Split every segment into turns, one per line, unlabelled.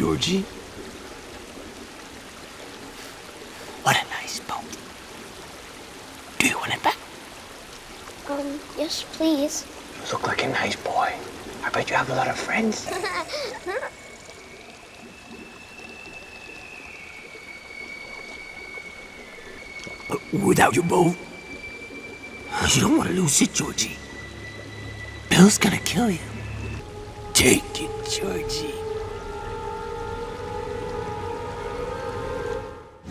Georgie. What a nice boat. Do you want it back?
Yes, please.
You look like a nice boy. I bet you have a lot of friends. Without your boat, you don't want to lose it, Georgie. Bill's gonna kill you. Take it, Georgie.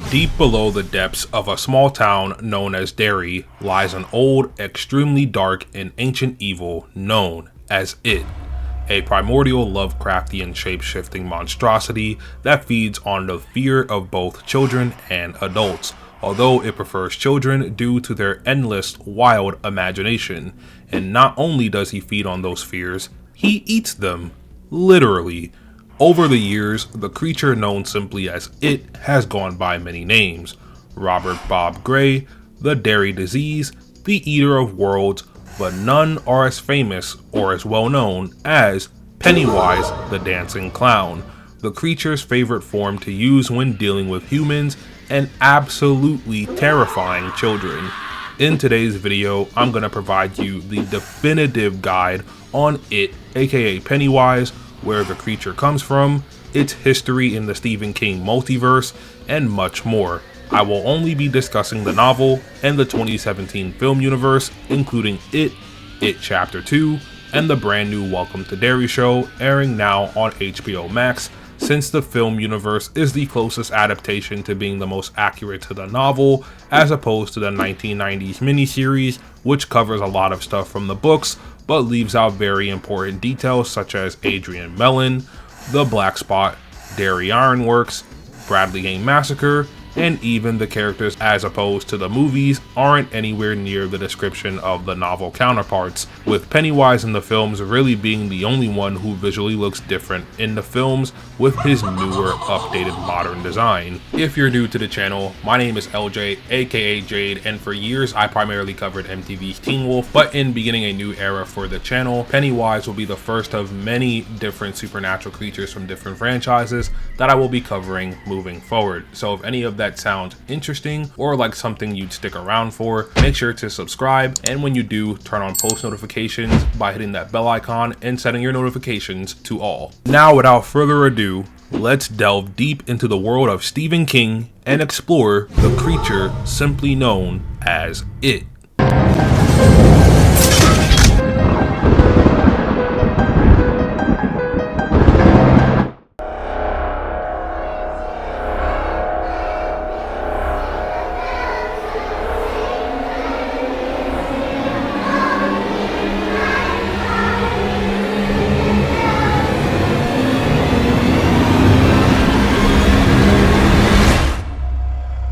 Deep below the depths of a small town known as Derry lies an old, extremely dark, and ancient evil known as It, a primordial Lovecraftian shape-shifting monstrosity that feeds on the fear of both children and adults, although it prefers children due to their endless, wild imagination. And not only does he feed on those fears, he eats them, literally. Over the years, the creature known simply as It has gone by many names: Robert Bob Gray, the Derry Disease, the Eater of Worlds, but none are as famous or as well known as Pennywise the Dancing Clown, the creature's favorite form to use when dealing with humans and absolutely terrifying children. In today's video, I'm going to provide you the definitive guide on It, aka Pennywise, where the creature comes from, its history in the Stephen King multiverse, and much more. I will only be discussing the novel and the 2017 film universe, including It Chapter 2, and the brand new Welcome to Derry show, airing now on HBO Max, since the film universe is the closest adaptation to being the most accurate to the novel, as opposed to the 1990s miniseries, which covers a lot of stuff from the books, but leaves out very important details such as Adrian Mellon, the Black Spot, Derry Ironworks, Bradley Gang Massacre, and even the characters as opposed to the movies aren't anywhere near the description of the novel counterparts, with Pennywise in the films really being the only one who visually looks different in the films with his newer, updated modern design. If you're new to the channel, my name is LJ, aka Jade, and for years I primarily covered MTV's Teen Wolf, but in beginning a new era for the channel, Pennywise will be the first of many different supernatural creatures from different franchises that I will be covering moving forward. So if any of that sounds interesting or like something you'd stick around for, make sure to subscribe, and when you do, turn on post notifications by hitting that bell icon and setting your notifications to all. Now, without further ado, let's delve deep into the world of Stephen King and explore the creature simply known as It.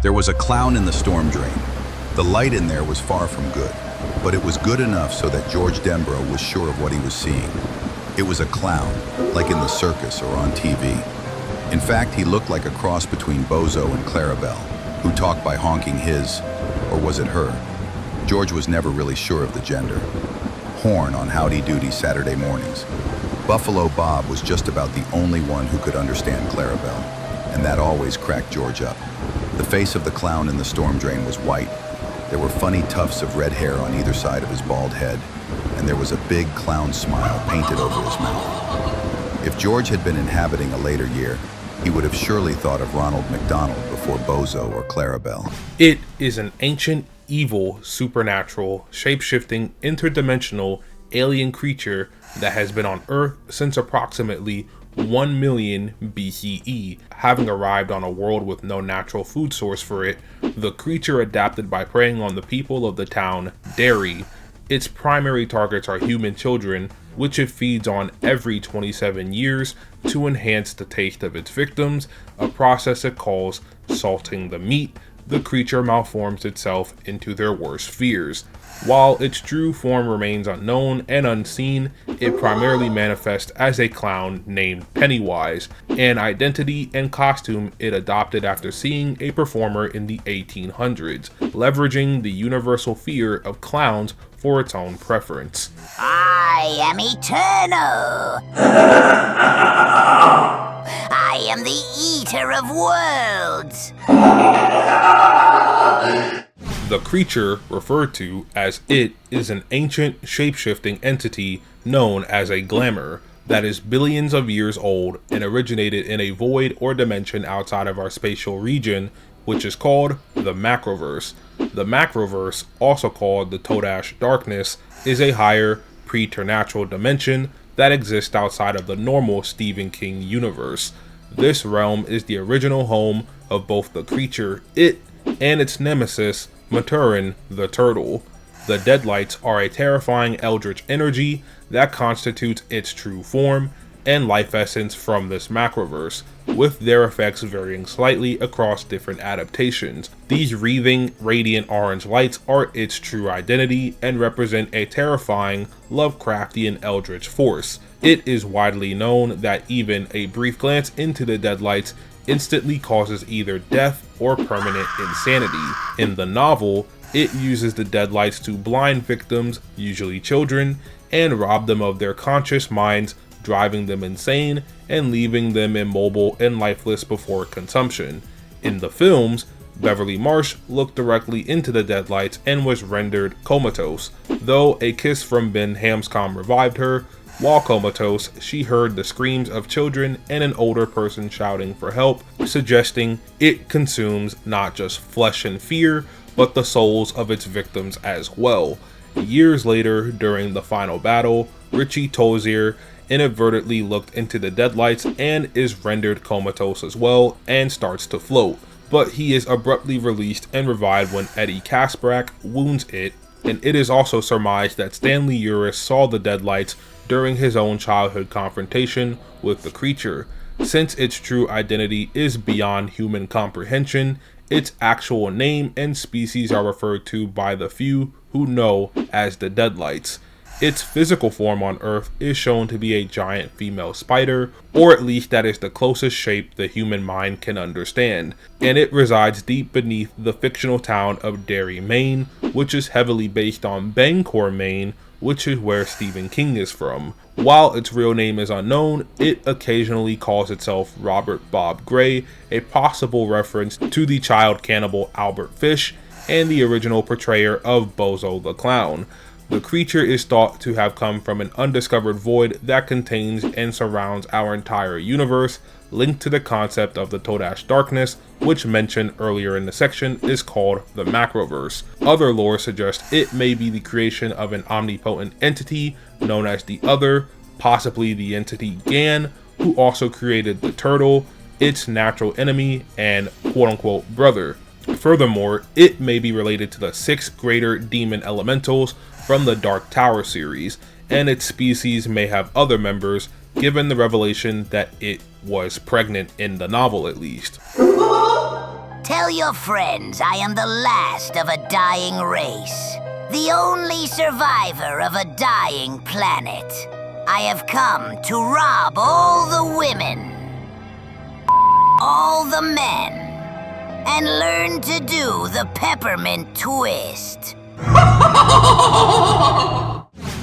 There was a clown in the storm drain. The light in there was far from good, but it was good enough so that George Denbrough was sure of what he was seeing. It was a clown, like in the circus or on TV. In fact, he looked like a cross between Bozo and Clarabelle, who talked by honking his, or was it her? George was never really sure of the gender. Horn on Howdy Doody Saturday mornings. Buffalo Bob was just about the only one who could understand Clarabelle, and that always cracked George up. The face of the clown in the storm drain was white. There were funny tufts of red hair on either side of his bald head, and there was a big clown smile painted over his mouth. If George had been inhabiting a later year, he would have surely thought of Ronald McDonald before Bozo or Clarabelle.
It is an ancient, evil, supernatural, shape-shifting, interdimensional, alien creature that has been on Earth since approximately 1 million BCE. Having arrived on a world with no natural food source for it, the creature adapted by preying on the people of the town Derry. Its primary targets are human children, which it feeds on every 27 years to enhance the taste of its victims, a process it calls salting the meat. The creature malforms itself into their worst fears. While its true form remains unknown and unseen, it primarily manifests as a clown named Pennywise, an identity and costume it adopted after seeing a performer in the 1800s, leveraging the universal fear of clowns for its own preference.
I am eternal.
I am the Eater of Worlds.
The creature referred to as It is an ancient shape-shifting entity known as a glamour that is billions of years old and originated in a void or dimension outside of our spatial region, which is called the Macroverse. The Macroverse, also called the Todash Darkness, is a higher preternatural dimension that exists outside of the normal Stephen King universe. This realm is the original home of both the creature It and its nemesis Maturin the Turtle. The Deadlights are a terrifying eldritch energy that constitutes its true form and life essence from this macroverse, with their effects varying slightly across different adaptations. These wreathing, radiant orange lights are its true identity and represent a terrifying, Lovecraftian eldritch force. It is widely known that even a brief glance into the Deadlights instantly causes either death or permanent insanity. In the novel, it uses the Deadlights to blind victims, usually children, and rob them of their conscious minds, driving them insane and leaving them immobile and lifeless before consumption. In the films, Beverly Marsh looked directly into the Deadlights and was rendered comatose, though a kiss from Ben Hanscom revived her. While comatose, she heard the screams of children and an older person shouting for help, suggesting it consumes not just flesh and fear, but the souls of its victims as well. Years later, during the final battle, Richie Tozier inadvertently looked into the Deadlights and is rendered comatose as well and starts to float, but he is abruptly released and revived when Eddie Kasprak wounds it, and it is also surmised that Stanley Uris saw the Deadlights during his own childhood confrontation with the creature. Since its true identity is beyond human comprehension, its actual name and species are referred to by the few who know as the Deadlights. Its physical form on Earth is shown to be a giant female spider, or at least that is the closest shape the human mind can understand, and it resides deep beneath the fictional town of Derry, Maine, which is heavily based on Bangor, Maine, which is where Stephen King is from. While its real name is unknown, it occasionally calls itself Robert Bob Gray, a possible reference to the child cannibal Albert Fish and the original portrayer of Bozo the Clown. The creature is thought to have come from an undiscovered void that contains and surrounds our entire universe, linked to the concept of the Todash Darkness, which mentioned earlier in the section is called the Macroverse. Other lore suggests it may be the creation of an omnipotent entity known as the Other, possibly the entity Gan, who also created the turtle, its natural enemy and quote-unquote brother. Furthermore, it may be related to the 6 greater demon elementals from the Dark Tower series, and its species may have other members, given the revelation that it was pregnant in the novel at least.
Tell your friends I am the last of a dying race, the only survivor of a dying planet. I have come to rob all the women, all the men, and learn to do the peppermint twist.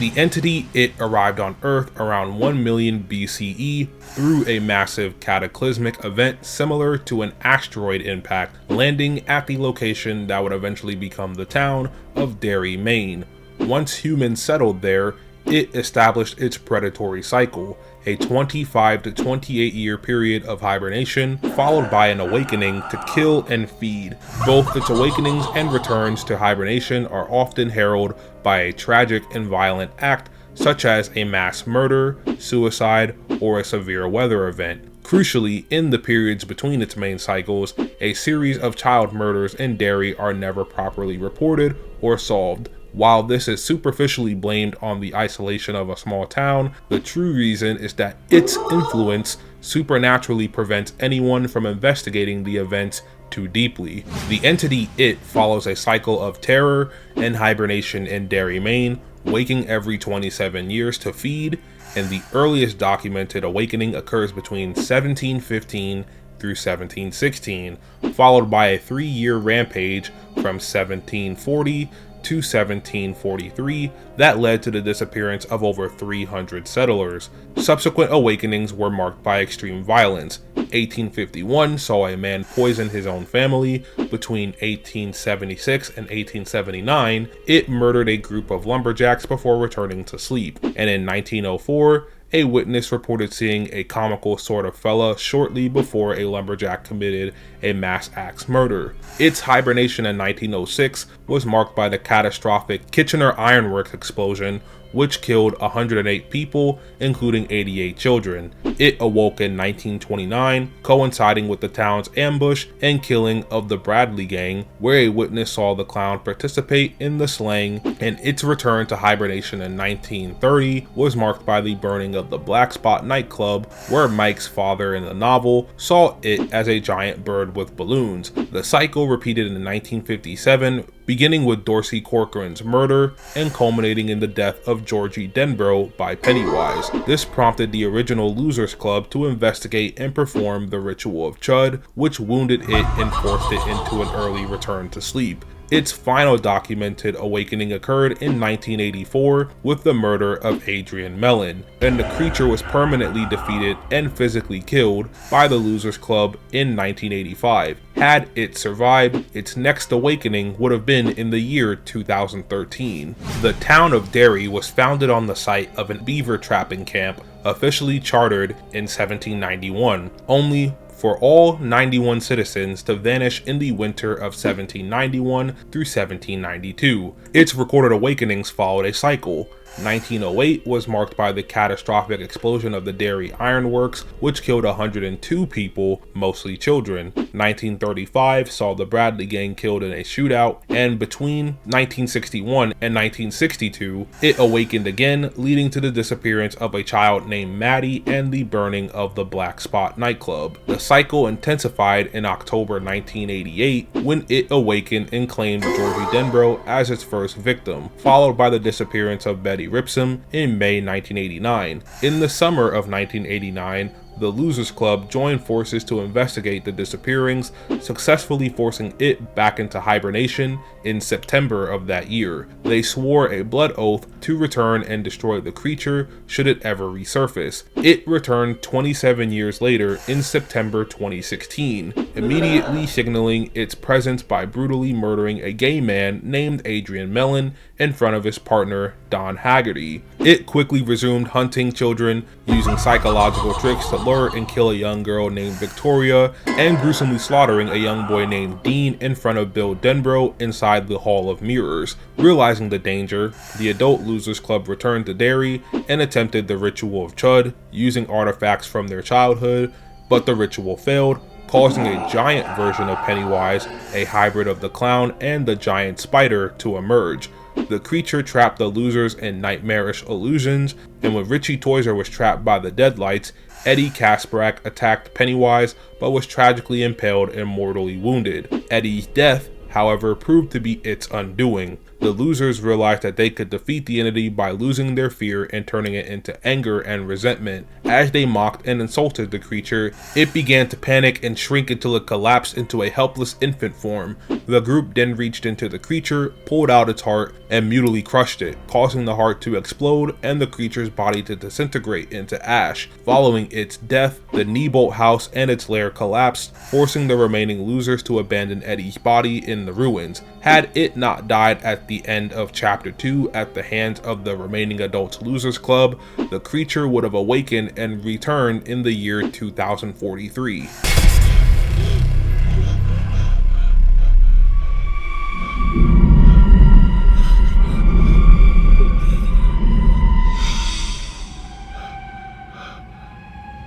The entity It arrived on Earth around 1 million BCE through a massive cataclysmic event similar to an asteroid impact, landing at the location that would eventually become the town of Derry, Maine. Once humans settled there, it established its predatory cycle, a 25 to 28 year period of hibernation, followed by an awakening to kill and feed. Both its awakenings and returns to hibernation are often heralded by a tragic and violent act, such as a mass murder, suicide, or a severe weather event. Crucially, in the periods between its main cycles, a series of child murders in Derry are never properly reported or solved. While this is superficially blamed on the isolation of a small town, the true reason is that its influence supernaturally prevents anyone from investigating the events too deeply. The entity It follows a cycle of terror and hibernation in Derry, Maine, waking every 27 years to feed, and the earliest documented awakening occurs between 1715 through 1716, followed by a 3-year rampage from 1740 to 1743 that led to the disappearance of over 300 settlers. Subsequent awakenings were marked by extreme violence, 1851 saw a man poison his own family. Between 1876 and 1879, it murdered a group of lumberjacks before returning to sleep. And in 1904, a witness reported seeing a comical sort of fella shortly before a lumberjack committed a mass axe murder. Its hibernation in 1906 was marked by the catastrophic Kitchener Ironworks explosion, which killed 108 people, including 88 children. It awoke in 1929, coinciding with the town's ambush and killing of the Bradley gang, where a witness saw the clown participate in the slaying, and its return to hibernation in 1930 was marked by the burning of the Black Spot nightclub, where Mike's father in the novel saw it as a giant bird with balloons. The cycle repeated in 1957, beginning with Dorsey Corcoran's murder and culminating in the death of Georgie Denbrough by Pennywise. This prompted the original Losers Club to investigate and perform the ritual of Chud, which wounded it and forced it into an early return to sleep. Its final documented awakening occurred in 1984 with the murder of Adrian Mellon, and the creature was permanently defeated and physically killed by the Losers Club in 1985. Had it survived, its next awakening would have been in the year 2013. The town of Derry was founded on the site of a beaver trapping camp officially chartered in 1791, only for all 91 citizens to vanish in the winter of 1791 through 1792. Its recorded awakenings followed a cycle. 1908 was marked by the catastrophic explosion of the Derry Ironworks, which killed 102 people, mostly children. 1935 saw the Bradley gang killed in a shootout, and between 1961 and 1962, it awakened again, leading to the disappearance of a child named Maddie and the burning of the Black Spot nightclub. The cycle intensified in October 1988 when it awakened and claimed Georgie Denbrough as its first victim, followed by the disappearance of Betty Ripsum in May 1989. In the summer of 1989, the Losers Club joined forces to investigate the disappearings, successfully forcing it back into hibernation in September of that year. They swore a blood oath to return and destroy the creature should it ever resurface. It returned 27 years later in September 2016, immediately signaling its presence by brutally murdering a gay man named Adrian Mellon in front of his partner Don Haggerty. It quickly resumed hunting children, using psychological tricks to lure and kill a young girl named Victoria, and gruesomely slaughtering a young boy named Dean in front of Bill Denbrough inside the Hall of Mirrors. Realizing the danger, the adult Losers Club returned to Derry and attempted the ritual of Chud, using artifacts from their childhood, but the ritual failed, causing a giant version of Pennywise, a hybrid of the clown and the giant spider, to emerge. The creature trapped the losers in nightmarish illusions, and when Richie Toyser was trapped by the Deadlights, Eddie Kasparak attacked Pennywise but was tragically impaled and mortally wounded. Eddie's death, however, proved to be its undoing. The losers realized that they could defeat the entity by losing their fear and turning it into anger and resentment. As they mocked and insulted the creature, it began to panic and shrink until it collapsed into a helpless infant form. The group then reached into the creature, pulled out its heart, and mutually crushed it, causing the heart to explode and the creature's body to disintegrate into ash. Following its death, the Kneebolt house and its lair collapsed, forcing the remaining losers to abandon Eddie's body in the ruins. Had it not died at the end of Chapter 2 at the hands of the remaining adult Losers Club, the creature would have awakened and returned in the year 2043.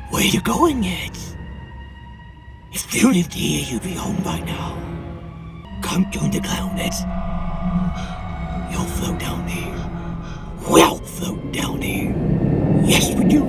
Where you going, Ed? If you lived here, you'd be home by now. Come join the clown, Ed. You'll float down there. We'll float down there. Yes, we do.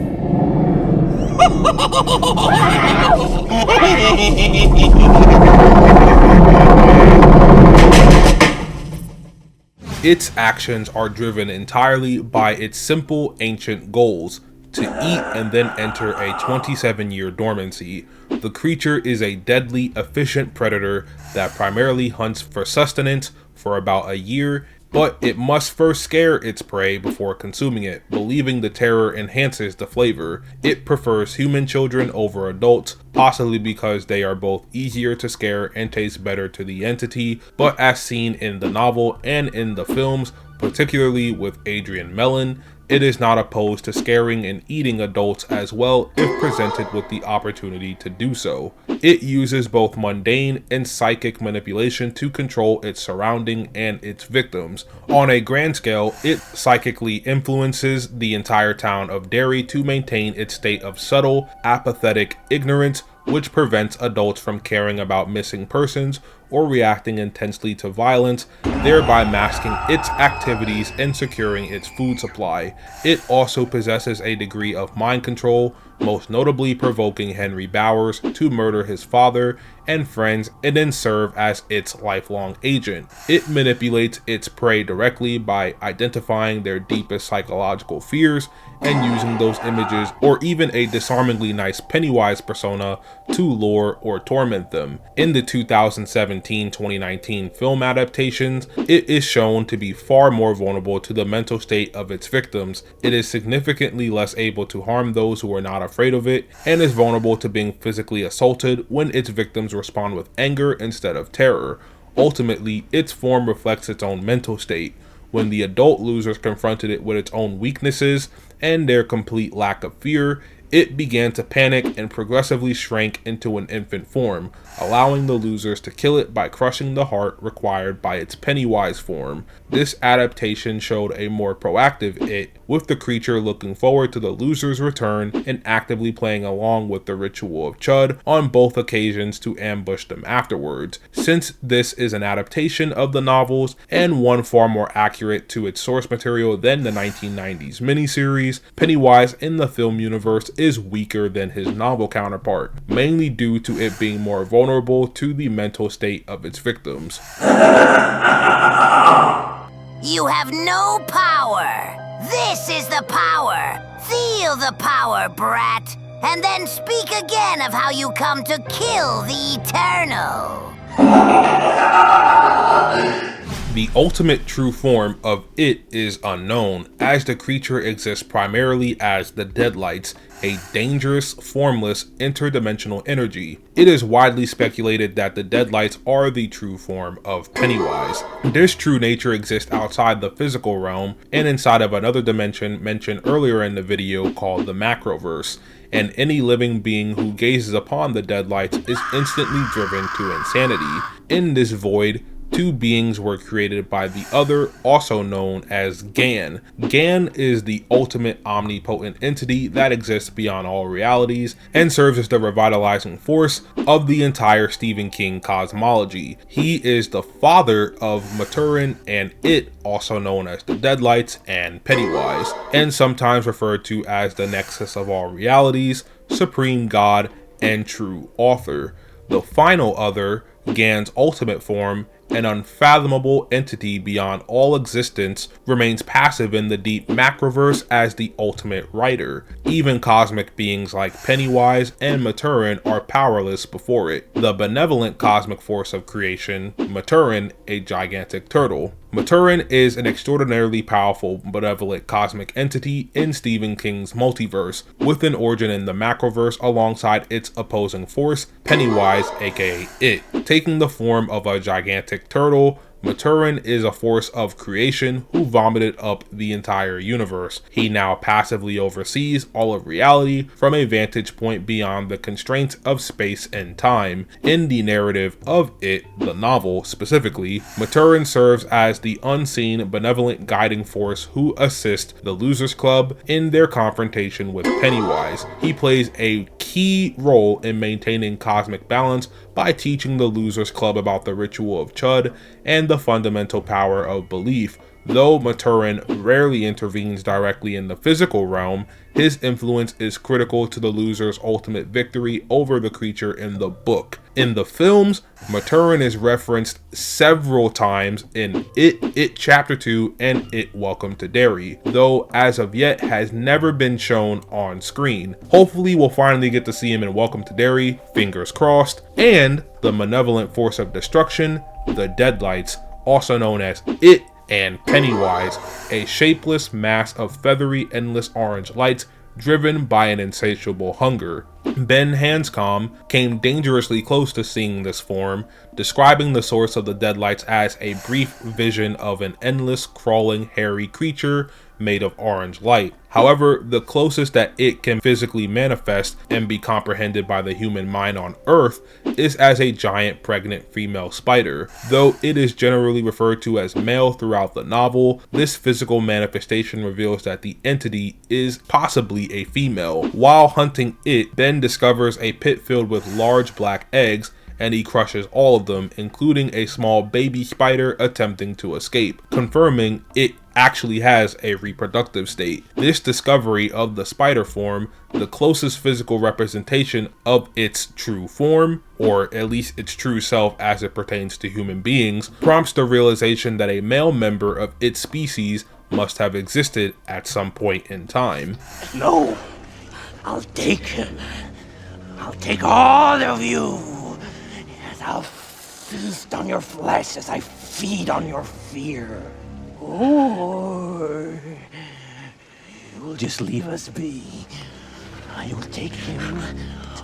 Its actions are driven entirely by its simple ancient goals: to eat and then enter a 27-year dormancy. The creature is a deadly, efficient predator that primarily hunts for sustenance for about a year but it must first scare its prey before consuming it, believing the terror enhances the flavor. It prefers human children over adults, possibly because they are both easier to scare and taste better to the entity, but as seen in the novel and in the films, particularly with Adrian Mellon, it is not opposed to scaring and eating adults as well if presented with the opportunity to do so. It uses both mundane and psychic manipulation to control its surrounding and its victims. On a grand scale, it psychically influences the entire town of Derry to maintain its state of subtle, apathetic ignorance, which prevents adults from caring about missing persons or reacting intensely to violence, thereby masking its activities and securing its food supply. It also possesses a degree of mind control, most notably provoking Henry Bowers to murder his father and friends and then serve as its lifelong agent. It manipulates its prey directly by identifying their deepest psychological fears and using those images or even a disarmingly nice Pennywise persona to lure or torment them. In the 2017-2019 film adaptations, it is shown to be far more vulnerable to the mental state of its victims. It is significantly less able to harm those who are not afraid of it, and is vulnerable to being physically assaulted when its victims respond with anger instead of terror. Ultimately, its form reflects its own mental state. When the adult losers confronted it with its own weaknesses and their complete lack of fear, it began to panic and progressively shrank into an infant form, allowing the losers to kill it by crushing the heart required by its Pennywise form. This adaptation showed a more proactive it, with the creature looking forward to the loser's return and actively playing along with the ritual of Chud on both occasions to ambush them afterwards. Since this is an adaptation of the novels and one far more accurate to its source material than the 1990s miniseries, Pennywise in the film universe is weaker than his novel counterpart, mainly due to it being more vulnerable to the mental state of its victims.
You have no power. This is the power. Feel the power, brat. And then speak again of how you come to kill the Eternal.
The ultimate true form of it is unknown, as the creature exists primarily as the Deadlights, a dangerous, formless, interdimensional energy. It is widely speculated that the Deadlights are the true form of Pennywise. This true nature exists outside the physical realm and inside of another dimension mentioned earlier in the video called the Macroverse, and any living being who gazes upon the Deadlights is instantly driven to insanity. In this void, two beings were created by the other, also known as Gan. Gan is the ultimate omnipotent entity that exists beyond all realities and serves as the revitalizing force of the entire Stephen King cosmology. He is the father of Maturin and it, also known as the Deadlights and Pennywise, and sometimes referred to as the nexus of all realities, supreme god, and true author. The final other, Gan's ultimate form, an unfathomable entity beyond all existence, remains passive in the deep macroverse as the ultimate writer. Even cosmic beings like Pennywise and Maturin are powerless before it. The benevolent cosmic force of creation, Maturin, a gigantic turtle. Maturin is an extraordinarily powerful, benevolent cosmic entity in Stephen King's multiverse, with an origin in the macroverse alongside its opposing force, Pennywise, aka it. Taking the form of a gigantic turtle, Maturin is a force of creation who vomited up the entire universe. He now passively oversees all of reality from a vantage point beyond the constraints of space and time. In the narrative of it, the novel specifically, Maturin serves as the unseen, benevolent guiding force who assists the Losers Club in their confrontation with Pennywise. He plays a key role in maintaining cosmic balance by teaching the Losers Club about the ritual of Chud and the fundamental power of belief. Though Maturin rarely intervenes directly in the physical realm, his influence is critical to the loser's ultimate victory over the creature in the book. In the films, Maturin is referenced several times in It Chapter 2 and It Welcome to Derry, though as of yet has never been shown on screen. Hopefully we'll finally get to see him in Welcome to Derry, fingers crossed, and the malevolent force of destruction, the Deadlights, also known as it, and Pennywise, a shapeless mass of feathery, endless orange lights driven by an insatiable hunger. Ben Hanscom came dangerously close to seeing this form, describing the source of the deadlights as a brief vision of an endless, crawling, hairy creature made of orange light. However, the closest that it can physically manifest and be comprehended by the human mind on Earth is as a giant pregnant female spider. Though it is generally referred to as male throughout the novel, this physical manifestation reveals that the entity is possibly a female. While hunting it, Ben discovers a pit filled with large black eggs, and he crushes all of them, including a small baby spider attempting to escape, confirming it actually has a reproductive state. This discovery of the spider form, the closest physical representation of its true form, or at least its true self as it pertains to human beings, prompts the realization that a male member of its species must have existed at some point in time.
No, I'll take all of you, and I'll feast on your flesh as I feed on your fear. Or you will just leave us be. I will take him,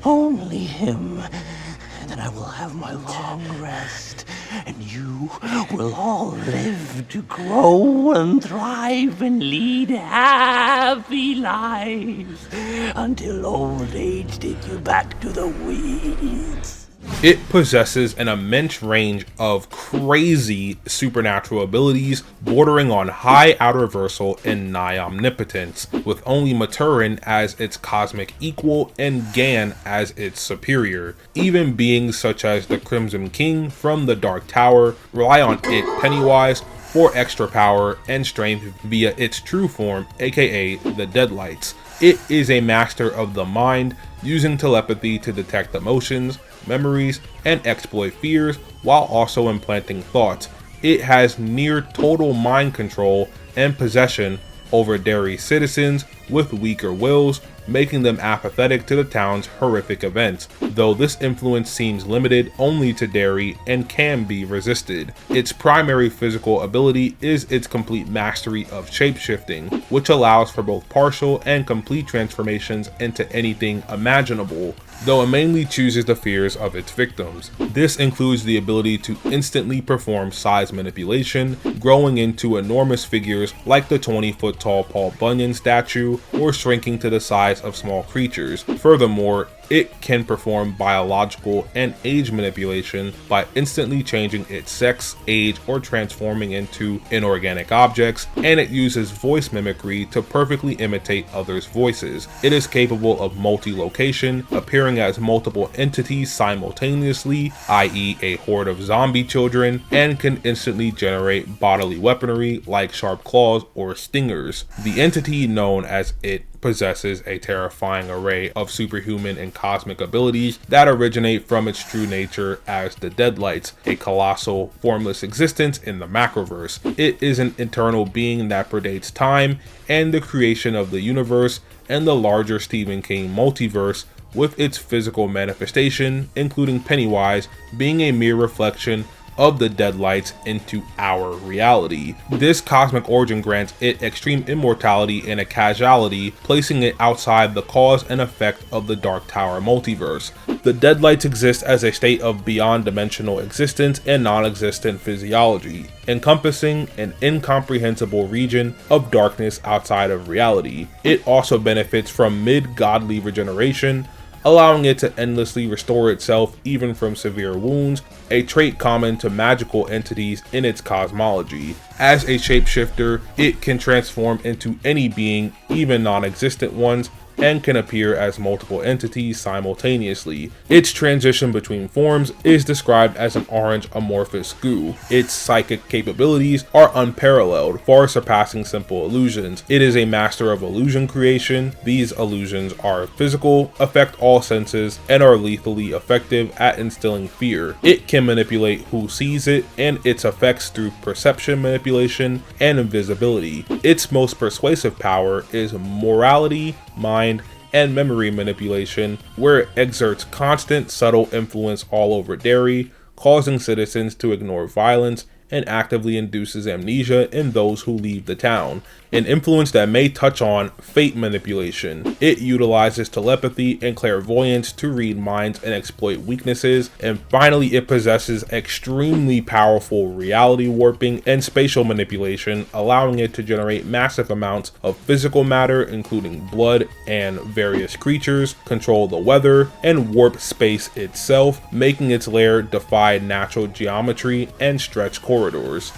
only him, and then I will have my long rest, and you will all live to grow and thrive and lead happy lives until old age takes you back to the weeds.
It possesses an immense range of crazy supernatural abilities, bordering on high outer reversal and nigh omnipotence, with only Maturin as its cosmic equal and Gan as its superior. Even beings such as the Crimson King from the Dark Tower rely on it, Pennywise, for extra power and strength via its true form, aka the Deadlights. It is a master of the mind, using telepathy to detect emotions, memories, and exploit fears while also implanting thoughts. It has near total mind control and possession over Derry's citizens with weaker wills, making them apathetic to the town's horrific events, though this influence seems limited only to Derry and can be resisted. Its primary physical ability is its complete mastery of shapeshifting, which allows for both partial and complete transformations into anything imaginable, though it mainly chooses the fears of its victims. This includes the ability to instantly perform size manipulation, growing into enormous figures like the 20-foot tall Paul Bunyan statue, or shrinking to the size of small creatures. Furthermore, it can perform biological and age manipulation by instantly changing its sex, age, or transforming into inorganic objects, and it uses voice mimicry to perfectly imitate others' voices. It is capable of multi-location, appearing as multiple entities simultaneously, i.e. a horde of zombie children, and can instantly generate bodily weaponry like sharp claws or stingers. The entity known as it possesses a terrifying array of superhuman and cosmic abilities that originate from its true nature as the Deadlights, a colossal, formless existence in the Macroverse. It is an eternal being that predates time and the creation of the universe and the larger Stephen King multiverse, with its physical manifestation, including Pennywise, being a mere reflection of the Deadlights into our reality. This cosmic origin grants it extreme immortality and a causality, placing it outside the cause and effect of the Dark Tower multiverse. The Deadlights exist as a state of beyond dimensional existence and non-existent physiology, encompassing an incomprehensible region of darkness outside of reality. It also benefits from mid-godly regeneration, allowing it to endlessly restore itself even from severe wounds, a trait common to magical entities in its cosmology. As a shapeshifter, it can transform into any being, even non-existent ones, and can appear as multiple entities simultaneously. Its transition between forms is described as an orange amorphous goo. Its psychic capabilities are unparalleled, far surpassing simple illusions. It is a master of illusion creation. These illusions are physical, affect all senses, and are lethally effective at instilling fear. It can manipulate who sees it and its effects through perception manipulation and invisibility. Its most persuasive power is morality, mind, and memory manipulation, where it exerts constant, subtle influence all over Derry, causing citizens to ignore violence and actively induces amnesia in those who leave the town, an influence that may touch on fate manipulation. It utilizes telepathy and clairvoyance to read minds and exploit weaknesses, and finally it possesses extremely powerful reality warping and spatial manipulation, allowing it to generate massive amounts of physical matter including blood and various creatures, control the weather, and warp space itself, making its lair defy natural geometry and stretch corridors.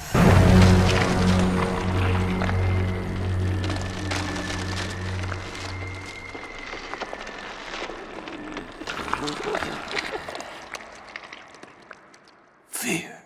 Fear.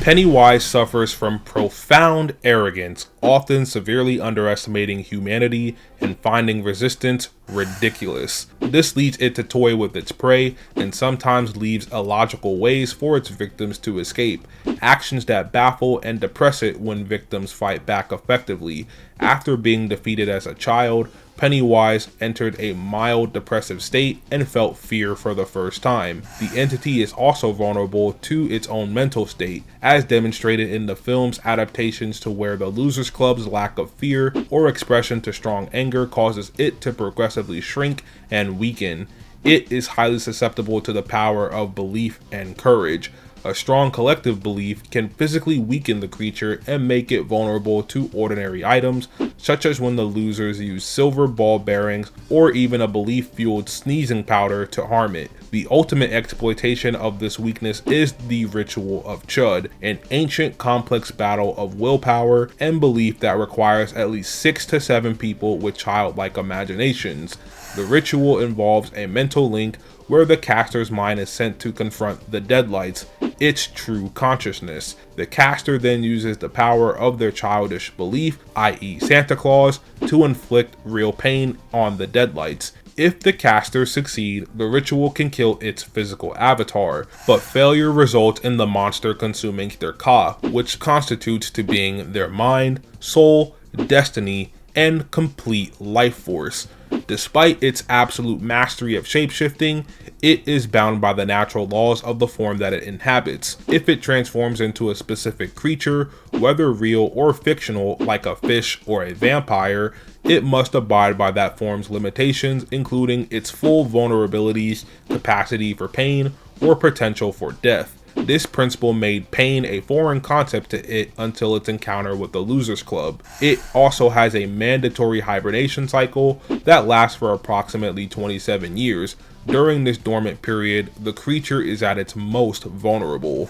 Pennywise suffers from profound arrogance, often severely underestimating humanity and finding resistance ridiculous. This leads it to toy with its prey and sometimes leaves illogical ways for its victims to escape, actions that baffle and depress it when victims fight back effectively. After being defeated as a child, Pennywise entered a mild depressive state and felt fear for the first time. The entity is also vulnerable to its own mental state, as demonstrated in the film's adaptations, to where the Losers Club's lack of fear or expression to strong anger causes it to progressively shrink and weaken. It is highly susceptible to the power of belief and courage. A strong collective belief can physically weaken the creature and make it vulnerable to ordinary items, such as when the losers use silver ball bearings or even a belief-fueled sneezing powder to harm it. The ultimate exploitation of this weakness is the Ritual of Chud, an ancient complex battle of willpower and belief that requires at least 6 to 7 people with childlike imaginations. The ritual involves a mental link where the caster's mind is sent to confront the Deadlights, its true consciousness. The caster then uses the power of their childish belief, i.e. Santa Claus, to inflict real pain on the Deadlights. If the casters succeed, the ritual can kill its physical avatar, but failure results in the monster consuming their ka, which constitutes to being their mind, soul, destiny, and complete life force. Despite its absolute mastery of shapeshifting, it is bound by the natural laws of the form that it inhabits. If it transforms into a specific creature, whether real or fictional, like a fish or a vampire, it must abide by that form's limitations, including its full vulnerabilities, capacity for pain, or potential for death. This principle made pain a foreign concept to it until its encounter with the Losers Club. It also has a mandatory hibernation cycle that lasts for approximately 27 years. During this dormant period, the creature is at its most vulnerable.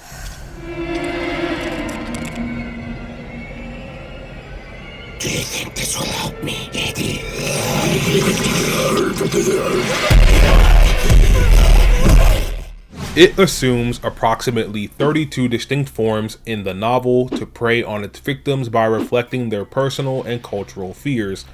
Do you think this will help me, Eddie?
It assumes approximately 32 distinct forms in the novel to prey on its victims by reflecting their personal and cultural fears.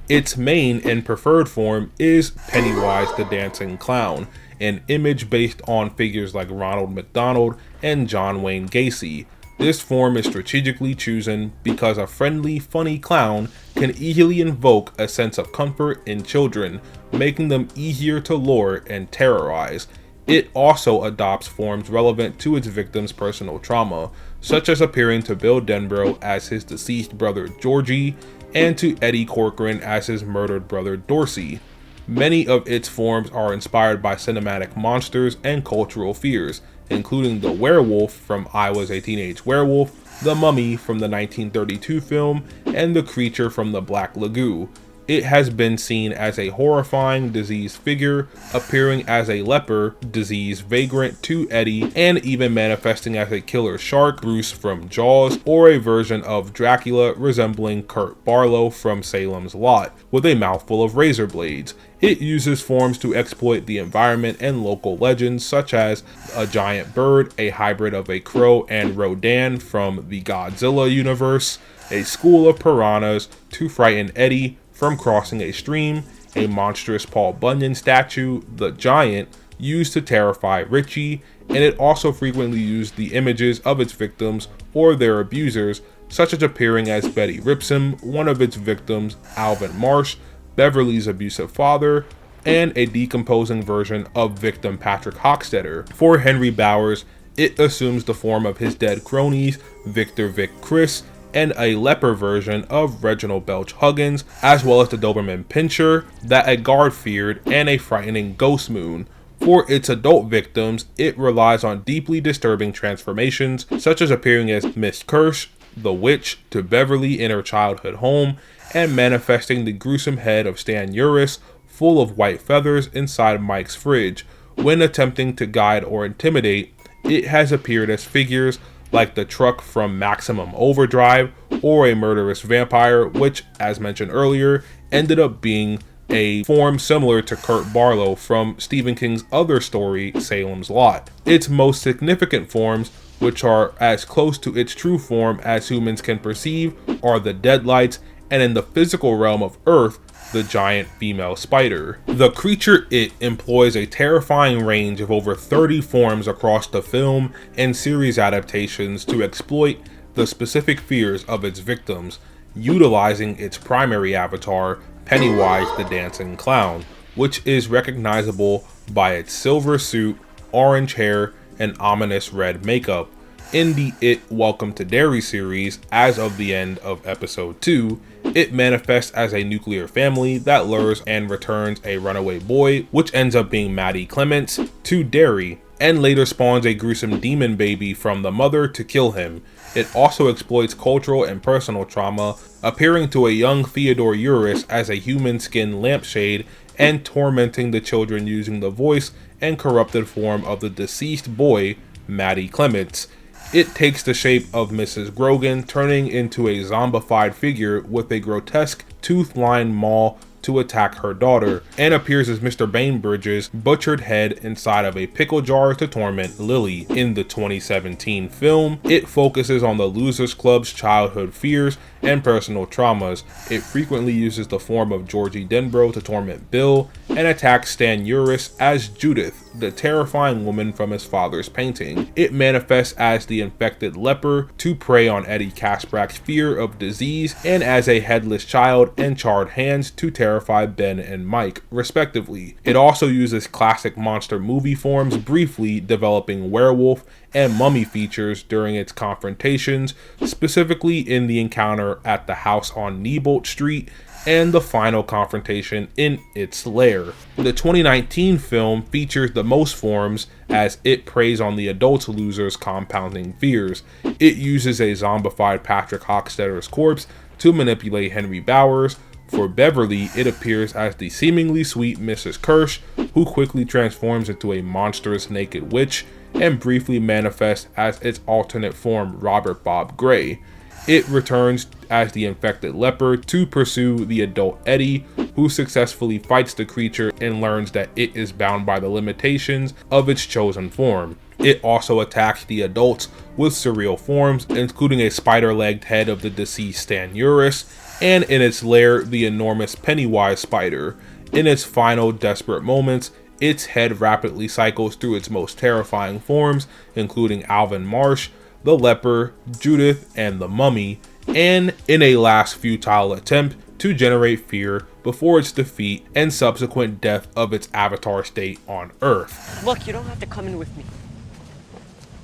Its main and preferred form is Pennywise the Dancing Clown, an image based on figures like Ronald McDonald and John Wayne Gacy. This form is strategically chosen because a friendly, funny clown can easily invoke a sense of comfort in children, making them easier to lure and terrorize. It also adopts forms relevant to its victims' personal trauma, such as appearing to Bill Denbrough as his deceased brother Georgie, and to Eddie Corcoran as his murdered brother Dorsey. Many of its forms are inspired by cinematic monsters and cultural fears, including the werewolf from I Was a Teenage Werewolf, the mummy from the 1932 film, and the creature from the Black Lagoon. It has been seen as a horrifying diseased figure, appearing as a leper disease vagrant to Eddie, and even manifesting as a killer shark, Bruce from Jaws, or a version of Dracula resembling Kurt Barlow from Salem's Lot, with a mouthful of razor blades. It uses forms to exploit the environment and local legends, such as a giant bird, a hybrid of a crow and Rodan from the Godzilla universe, a school of piranhas to frighten Eddie from crossing a stream, a monstrous Paul Bunyan statue, the Giant, used to terrify Richie, and it also frequently used the images of its victims or their abusers, such as appearing as Betty Ripsom, one of its victims, Alvin Marsh, Beverly's abusive father, and a decomposing version of victim Patrick Hockstetter. For Henry Bowers, it assumes the form of his dead cronies, Victor Vic Chris, and a leper version of Reginald Belch Huggins, as well as the Doberman Pinscher that a guard feared, and a frightening ghost moon. For its adult victims, it relies on deeply disturbing transformations, such as appearing as Miss Kirsch, the witch, to Beverly in her childhood home, and manifesting the gruesome head of Stan Uris, full of white feathers, inside Mike's fridge. When attempting to guide or intimidate, it has appeared as figures like the truck from Maximum Overdrive, or a murderous vampire, which, as mentioned earlier, ended up being a form similar to Kurt Barlow from Stephen King's other story, Salem's Lot. Its most significant forms, which are as close to its true form as humans can perceive, are the Deadlights, and in the physical realm of Earth, the giant female spider. The creature It employs a terrifying range of over 30 forms across the film and series adaptations to exploit the specific fears of its victims, utilizing its primary avatar, Pennywise the Dancing Clown, which is recognizable by its silver suit, orange hair, and ominous red makeup. In the It Welcome to Derry series, as of the end of episode 2, it manifests as a nuclear family that lures and returns a runaway boy, which ends up being Maddie Clements, to Derry, and later spawns a gruesome demon baby from the mother to kill him. It also exploits cultural and personal trauma, appearing to a young Theodore Uris as a human skin lampshade and tormenting the children using the voice and corrupted form of the deceased boy, Maddie Clements. It takes the shape of Mrs. Grogan, turning into a zombified figure with a grotesque tooth-lined maw to attack her daughter, and appears as Mr. Bainbridge's butchered head inside of a pickle jar to torment Lily. In the 2017 film, it focuses on the Losers Club's childhood fears and personal traumas. It frequently uses the form of Georgie Denbrough to torment Bill, and attacks Stan Uris as Judith, the terrifying woman from his father's painting. It manifests as the infected leper to prey on Eddie Kaspbrak's fear of disease, and as a headless child and charred hands to terrify Ben and Mike, respectively. It also uses classic monster movie forms, briefly developing werewolf and mummy features during its confrontations, specifically in the encounter at the house on Neibolt Street and the final confrontation in its lair. The 2019 film features the most forms, as it preys on the adult loser's compounding fears. It uses a zombified Patrick Hockstetter's corpse to manipulate Henry Bowers. For Beverly, it appears as the seemingly sweet Mrs. Kirsch, who quickly transforms into a monstrous naked witch, and briefly manifests as its alternate form, Robert Bob Gray. It returns as the infected leper to pursue the adult Eddie, who successfully fights the creature and learns that it is bound by the limitations of its chosen form. It also attacks the adults with surreal forms, including a spider-legged head of the deceased Stan Uris, and in its lair, the enormous Pennywise spider. In its final desperate moments, its head rapidly cycles through its most terrifying forms, including Alvin Marsh, the leper, Judith, and the mummy, and in a last futile attempt to generate fear before its defeat and subsequent death of its avatar state on Earth.
Look, you don't have to come in with me.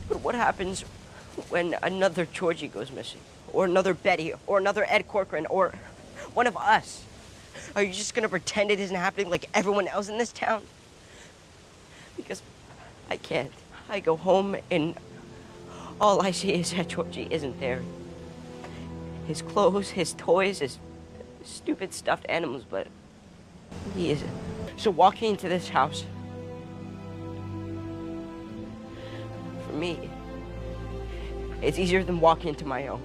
But what happens when another Georgie goes missing? Or another Betty? Or another Ed Corcoran? Or one of us? Are you just gonna pretend it isn't happening like everyone else in this town? Because I can't. I go home and all I see is that Georgie isn't there. His clothes, his toys, his stupid stuffed animals, but he isn't. So walking into this house, for me, it's easier than walking into my own.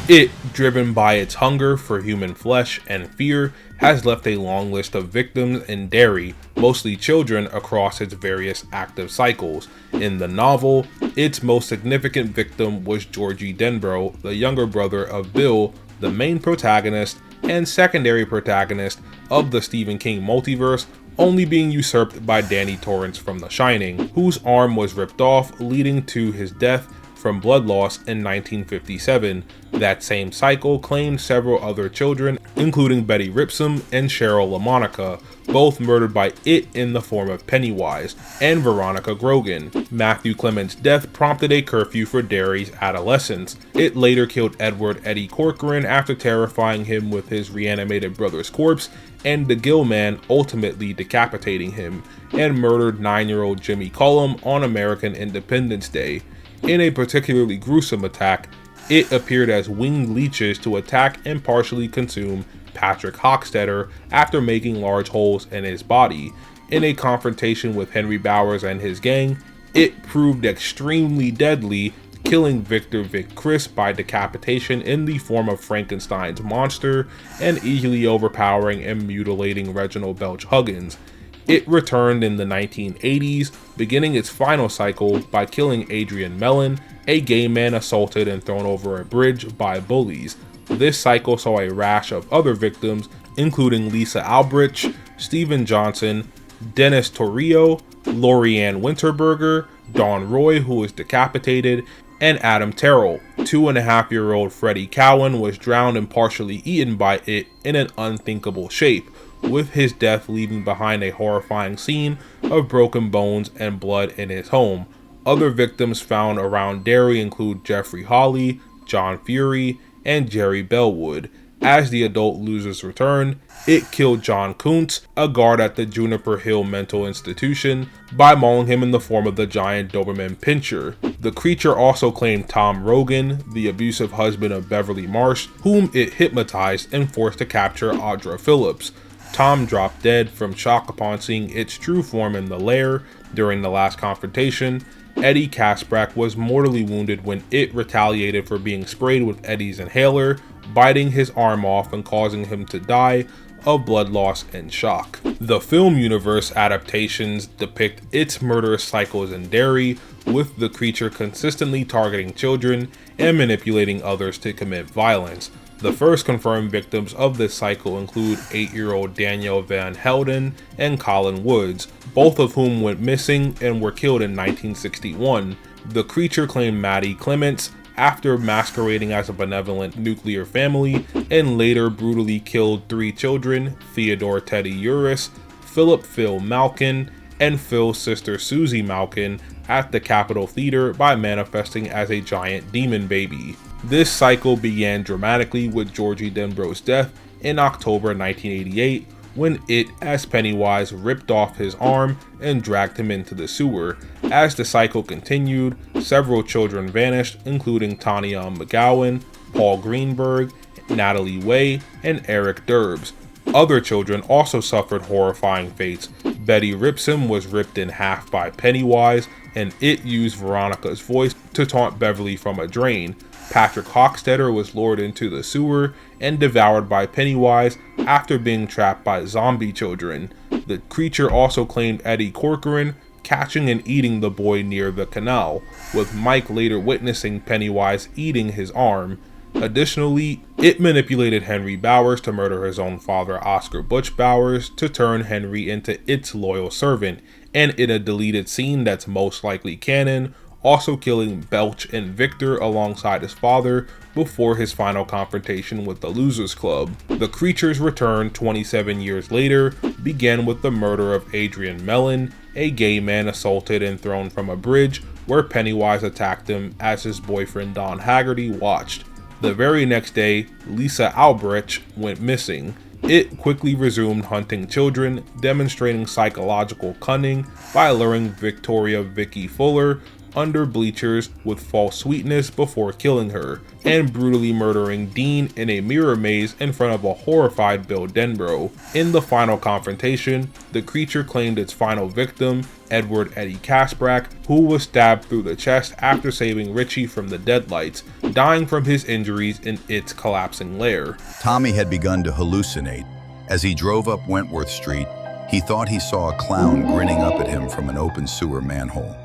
It, driven by its hunger for human flesh and fear, has left a long list of victims in Derry, mostly children, across its various active cycles. In the novel, its most significant victim was Georgie Denbrough, the younger brother of Bill, the main protagonist and secondary protagonist of the Stephen King multiverse, only being usurped by Danny Torrance from The Shining, whose arm was ripped off, leading to his death from blood loss in 1957. That same cycle claimed several other children, including Betty Ripsom and Cheryl LaMonica, both murdered by it in the form of Pennywise, and Veronica Grogan. Matthew Clement's death prompted a curfew for Derry's adolescents. It later killed Edward Eddie Corcoran after terrifying him with his reanimated brother's corpse, and the Gill Man ultimately decapitating him, and murdered 9-year-old Jimmy Cullum on American Independence Day. In a particularly gruesome attack, it appeared as winged leeches to attack and partially consume Patrick Hockstetter after making large holes in his body. In a confrontation with Henry Bowers and his gang, it proved extremely deadly, killing Victor Vic Chris by decapitation in the form of Frankenstein's monster, and easily overpowering and mutilating Reginald Belch Huggins. It returned in the 1980s, beginning its final cycle by killing Adrian Mellon, a gay man assaulted and thrown over a bridge by bullies. This cycle saw a rash of other victims, including Lisa Albrecht, Stephen Johnson, Dennis Torrio, Lorianne Winterberger, Dawn Roy, who was decapitated, and Adam Terrell. 2.5-year-old Freddie Cowan was drowned and partially eaten by it in an unthinkable shape, with his death leaving behind a horrifying scene of broken bones and blood in his home. Other victims found around Derry include Jeffrey Hawley, John Fury, and Jerry Bellwood. As the adult losers returned, it killed John Kuntz, a guard at the Juniper Hill Mental Institution, by mauling him in the form of the giant Doberman Pinscher. The creature also claimed Tom Rogan, the abusive husband of Beverly Marsh, whom it hypnotized and forced to capture Audra Phillips. Tom dropped dead from shock upon seeing its true form in the lair during the last confrontation. Eddie Kasprack was mortally wounded when it retaliated for being sprayed with Eddie's inhaler, biting his arm off and causing him to die of blood loss and shock. The film universe adaptations depict its murderous cycles in Derry, with the creature consistently targeting children and manipulating others to commit violence. The first confirmed victims of this cycle include 8-year-old Danielle Van Helden and Colin Woods, both of whom went missing and were killed in 1961. The creature claimed Maddie Clements after masquerading as a benevolent nuclear family, and later brutally killed 3 children, Theodore Teddy Uris, Philip Phil Malkin, and Phil's sister Susie Malkin, at the Capitol Theater by manifesting as a giant demon baby. This cycle began dramatically with Georgie Denbrough's death in October 1988, when it, as Pennywise, ripped off his arm and dragged him into the sewer. As the cycle continued, several children vanished, including Tanya McGowan, Paul Greenberg, Natalie Way, and Eric Durbs. Other children also suffered horrifying fates. Betty Ripsom was ripped in half by Pennywise, and it used Veronica's voice to taunt Beverly from a drain. Patrick Hockstetter was lured into the sewer and devoured by Pennywise after being trapped by zombie children. The creature also claimed Eddie Corcoran, catching and eating the boy near the canal, with Mike later witnessing Pennywise eating his arm. Additionally, it manipulated Henry Bowers to murder his own father, Oscar Butch Bowers, to turn Henry into its loyal servant, and in a deleted scene that's most likely canon, also killing Belch and Victor alongside his father before his final confrontation with the Losers Club. The creature's return 27 years later began with the murder of Adrian Mellon, a gay man assaulted and thrown from a bridge where Pennywise attacked him as his boyfriend Don Haggerty watched. The very next day, Lisa Albrecht went missing. It quickly resumed hunting children, demonstrating psychological cunning by luring Victoria Vicky Fuller under bleachers with false sweetness before killing her, and brutally murdering Dean in a mirror maze in front of a horrified Bill Denbrough. In the final confrontation, the creature claimed its final victim, Edward Eddie Kasprack, who was stabbed through the chest after saving Richie from the deadlights, dying from his injuries in its collapsing lair.
Tommy had begun to hallucinate. As he drove up Wentworth Street, he thought he saw a clown grinning up at him from an open sewer manhole.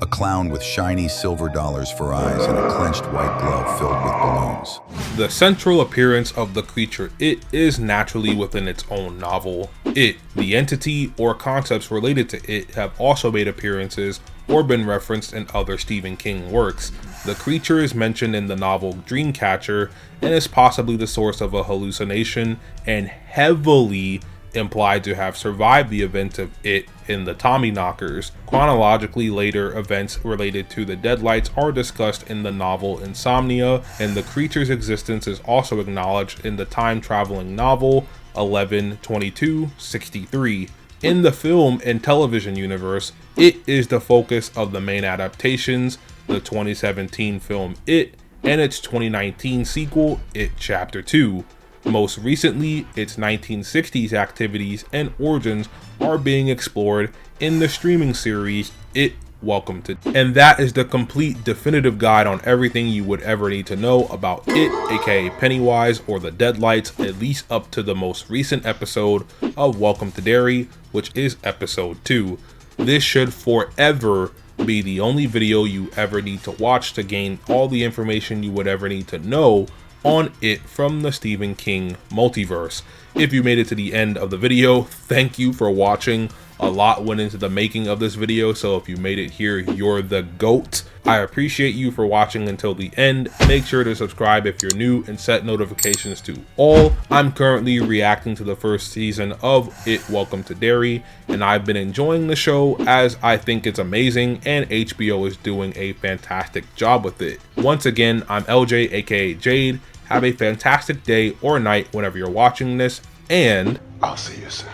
A clown with shiny silver dollars for eyes and a clenched white glove filled with balloons.
The central appearance of the creature It is naturally within its own novel. It, the entity, or concepts related to it have also made appearances or been referenced in other Stephen King works. The creature is mentioned in the novel Dreamcatcher and is possibly the source of a hallucination and heavily implied to have survived the events of It in the Tommyknockers. Chronologically, later events related to the Deadlights are discussed in the novel Insomnia, and the creature's existence is also acknowledged in the time-traveling novel 11/22/63. In the film and television universe, It is the focus of the main adaptations, the 2017 film It, and its 2019 sequel, It Chapter 2. Most recently, its 1960s activities and origins are being explored in the streaming series It Welcome to. And that is the complete definitive guide on everything you would ever need to know about It, aka Pennywise or the Deadlights, at least up to the most recent episode of Welcome to Derry, which is episode 2. This should forever be the only video you ever need to watch to gain all the information you would ever need to know on It from the Stephen King multiverse. If you made it to the end of the video, thank you for watching. A lot went into the making of this video, so if you made it here, you're the GOAT. I appreciate you for watching until the end. Make sure to subscribe if you're new and set notifications to all. I'm currently reacting to the first season of It Welcome to Derry, and I've been enjoying the show as I think it's amazing and HBO is doing a fantastic job with it. Once again, I'm LJ, aka Jade. Have a fantastic day or night whenever you're watching this, and
I'll see you soon.